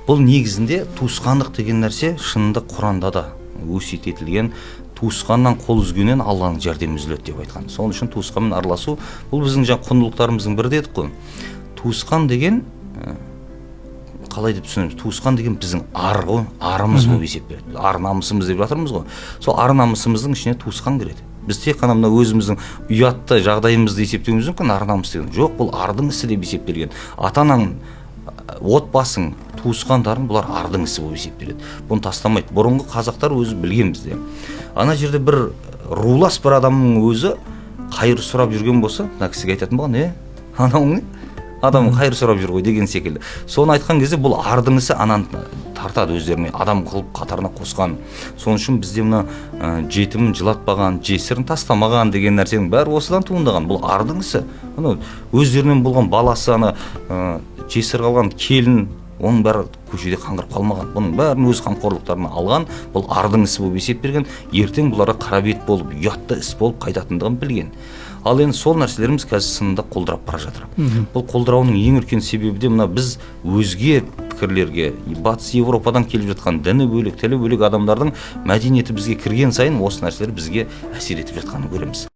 Бұл негізінде туысқандық деген нәрсе шынында Құранда да өсиет етілген, туысқаннан қол үзгеннен Алланың жәрдемі үзіледі деп айтқан. Соның үшін туысқанмен араласу бұл біздің жаңа құндылықтарымыздың бірі дедік қой. Туысқан деген қалай деп түсінеміз? Туысқан деген біздің ар ғой, арымыз болып есептеледі. Ар намысымыз деп жатырмыз ғой. Сол ар намысымыздың ішіне туысқан кіреді. Біз тек қана мына өзіміздің ұятты жағдайымызды есептеуіміз мүмкін, ар намыс деген. Жоқ, бұл ардың ісі деп есептелген. Ата-анаң, отбасың, туысқандарың бұлар ардың ісі болып есептеледі. Бұны тастамайды. Бұрынғы қазақтар өзі білген бізде. Ана жерде бір рулас бір адамның өзі қайыр сұрап жүрген болса, мына кісіге айтатын болған, анауың не? Адам қайыр сұрап жүр ғой деген секілді. Соны айтқан кезде бұл ардың ісі ананы тартады өздеріне, адам қылып қатарына қосқан. Соның үшін бізде мына жетімін жылатпаған, жесірін тастамаған деген нәрсенің бәрі осыдан туындаған. Бұл ардың ісі. Өздерінен болған баласы, жесір қалған келін, оның бәрі көшеде қаңғырып қалмаған. Бұның бәрін өз қамқорлықтарына алған, бұл ардың ісі болып есептелген. Ертең бұларға қарабет болып, ұятты іс болып қайтатындығын білген. Ал енді сол нәрселеріміз қазір сынында қолдырап бара жатыр. Бұл қолдырауының ең үлкен себебі де мына біз өзге пікірлерге, батыс Европадан келіп жатқан діні бөлек, тілі бөлек адамдардың мәдениеті бізге кірген сайын осы нәрселер бізге әсер етіп жатқанын көреміз.